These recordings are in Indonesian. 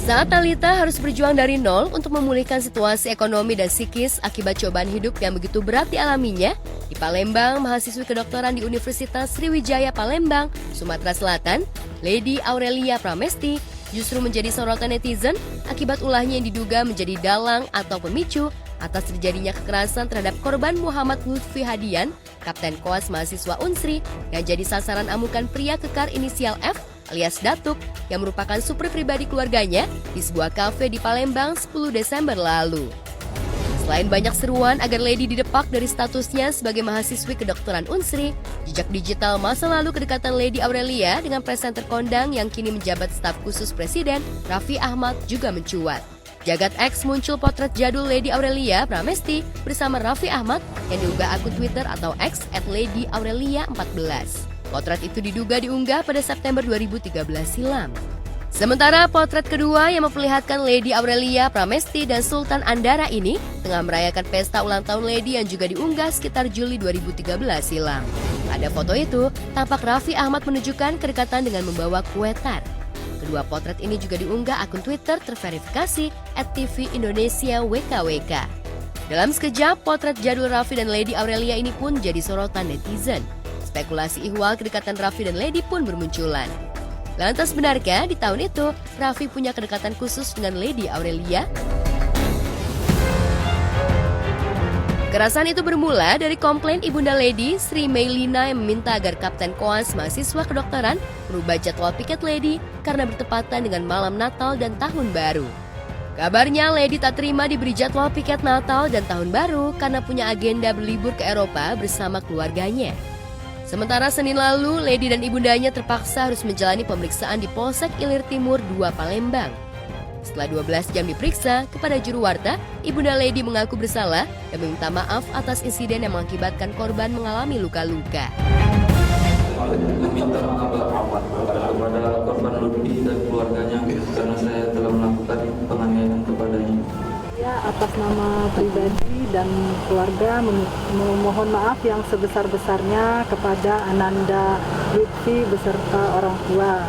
Saat Thalita harus berjuang dari nol untuk memulihkan situasi ekonomi dan psikis akibat cobaan hidup yang begitu berat dialaminya, di Palembang, mahasiswi kedokteran di Universitas Sriwijaya Palembang, Sumatera Selatan, Lady Aurelia Pramesti, justru menjadi sorotan netizen akibat ulahnya yang diduga menjadi dalang atau pemicu atas terjadinya kekerasan terhadap korban Muhammad Lutfi Hadian, Kapten Koas mahasiswa Unsri, yang jadi sasaran amukan pria kekar inisial F alias Datuk yang merupakan supir pribadi keluarganya di sebuah kafe di Palembang 10 Desember lalu. Selain banyak seruan agar Lady didepak dari statusnya sebagai mahasiswi kedokteran Unsri, jejak digital masa lalu kedekatan Lady Aurelia dengan presenter kondang yang kini menjabat staf khusus Presiden, Raffi Ahmad juga mencuat. Jagat X muncul potret jadul Lady Aurelia Pramesti bersama Raffi Ahmad yang diunggah akun Twitter atau X @LadyAurelia14. Potret itu diduga diunggah pada September 2013 silam. Sementara potret kedua yang memperlihatkan Lady Aurelia Pramesti dan Sultan Andara ini tengah merayakan pesta ulang tahun Lady yang juga diunggah sekitar Juli 2013 silam. Pada foto itu, tampak Raffi Ahmad menunjukkan kedekatan dengan membawa kue tart. Kedua potret ini juga diunggah akun Twitter terverifikasi @TV_Indonesia_WKWK. Dalam sekejap, potret jadul Raffi dan Lady Aurelia ini pun jadi sorotan netizen. Spekulasi ihwal kedekatan Raffi dan Lady pun bermunculan. Lantas benarkah di tahun itu Raffi punya kedekatan khusus dengan Lady Aurelia? Kekerasan itu bermula dari komplain ibunda Lady, Sri Meilina, yang meminta agar Kapten Koas mahasiswa kedokteran merubah jadwal piket Lady karena bertepatan dengan malam Natal dan Tahun Baru. Kabarnya Lady tak terima diberi jadwal piket Natal dan Tahun Baru karena punya agenda berlibur ke Eropa bersama keluarganya. Sementara Senin lalu, Lady dan ibundanya terpaksa harus menjalani pemeriksaan di Polsek Ilir Timur 2 Palembang. Setelah 12 jam diperiksa, kepada juru warta, ibunda Lady mengaku bersalah dan meminta maaf atas insiden yang mengakibatkan korban mengalami luka-luka. Meminta maaf kepada korban Lutfi dan keluarganya karena saya telah melakukan penganiayaan kepadanya. Atas nama pribadi dan keluarga memohon maaf yang sebesar-besarnya kepada Ananda Lutfi beserta orang tua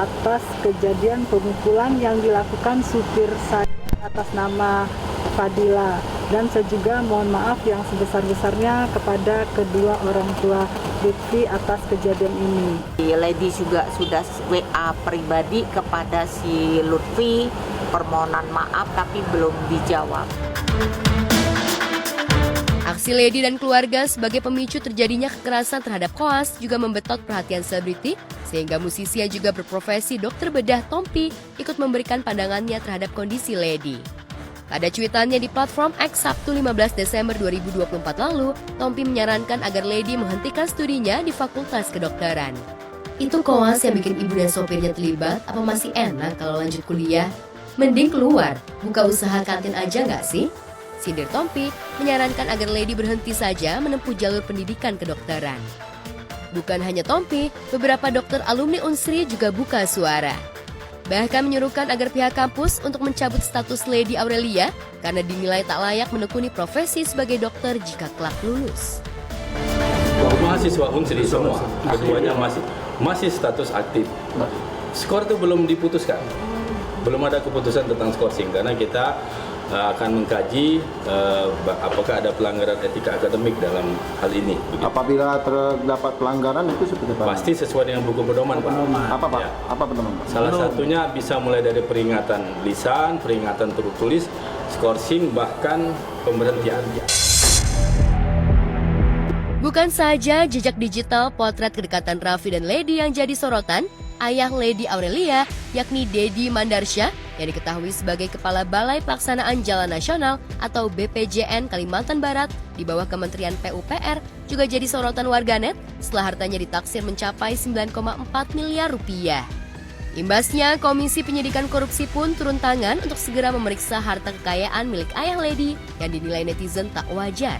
atas kejadian pemukulan yang dilakukan supir saya atas nama Fadila, dan saya juga mohon maaf yang sebesar-besarnya kepada kedua orang tua Lutfi atas kejadian ini. Lady juga sudah WA pribadi kepada si Lutfi permohonan maaf tapi belum dijawab. Aksi Lady dan keluarga sebagai pemicu terjadinya kekerasan terhadap Koas juga membetot perhatian selebriti, sehingga musisi yang juga berprofesi dokter bedah Tompi ikut memberikan pandangannya terhadap kondisi Lady. Pada cuitannya di platform X Sabtu 15 Desember 2024 lalu, Tompi menyarankan agar Lady menghentikan studinya di Fakultas Kedokteran. Itu Koas yang bikin ibu dan sopirnya terlibat, apa masih enak kalau lanjut kuliah? Mending keluar, buka usaha kantin aja nggak sih? Sindir Tompi menyarankan agar Lady berhenti saja menempuh jalur pendidikan kedokteran. Bukan hanya Tompi, beberapa dokter alumni Unsri juga buka suara. Bahkan menyuruhkan agar pihak kampus untuk mencabut status Lady Aurelia karena dinilai tak layak menekuni profesi sebagai dokter jika kelak lulus. Mahasiswa Unsri semua, keduanya masih status aktif. Skor itu belum diputuskan. Belum ada keputusan tentang skorsing karena kita akan mengkaji apakah ada pelanggaran etika akademik dalam hal ini. Begitu. Apabila terdapat pelanggaran itu seperti apa? Pasti sesuai dengan buku pedoman, Pak. Apa Pak? Ya. Apa pedoman Pak? Salah satunya bisa mulai dari peringatan lisan, peringatan tertulis, skorsing, bahkan pemberhentian. Bukan saja jejak digital potret kedekatan Raffi dan Lady yang jadi sorotan, ayah Lady Aurelia, yakni Dedi Mandarsha, yang diketahui sebagai Kepala Balai Pelaksanaan Jalan Nasional atau BPJN Kalimantan Barat di bawah Kementerian PUPR, juga jadi sorotan warganet setelah hartanya ditaksir mencapai 9,4 miliar rupiah. Imbasnya, Komisi Penyidikan Korupsi pun turun tangan untuk segera memeriksa harta kekayaan milik ayah Lady yang dinilai netizen tak wajar.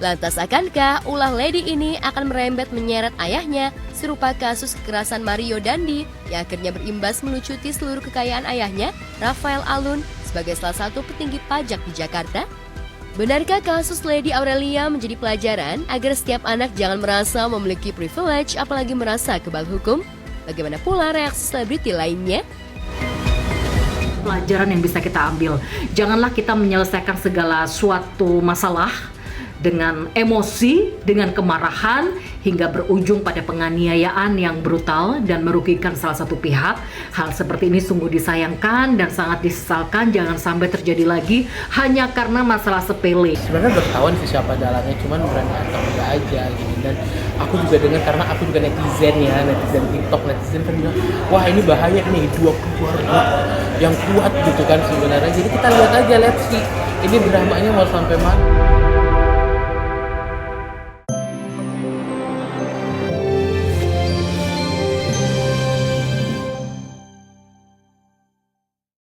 Lantas akankah ulah Lady ini akan merembet menyeret ayahnya serupa kasus kekerasan Mario Dandi yang akhirnya berimbas melucuti seluruh kekayaan ayahnya, Rafael Alun, sebagai salah satu petinggi pajak di Jakarta? Benarkah kasus Lady Aurelia menjadi pelajaran agar setiap anak jangan merasa memiliki privilege apalagi merasa kebal hukum? Bagaimana pula reaksi selebriti lainnya? pelajaran yang bisa kita ambil. Janganlah kita menyelesaikan segala suatu masalah dengan emosi, dengan kemarahan, hingga berujung pada penganiayaan yang brutal dan merugikan salah satu pihak. Hal seperti ini sungguh disayangkan dan sangat disesalkan, jangan sampai terjadi lagi hanya karena masalah sepele. Sebenarnya udah ketahuan sih siapa dalangnya, cuman berani atau enggak aja gitu. Dan aku juga dengar, karena aku juga netizen ya, netizen TikTok, netizen kan bilang, wah ini bahaya nih, 2 keluarga yang kuat gitu kan sebenarnya. Jadi kita lihat aja, let's see ini dramanya mau sampai mana.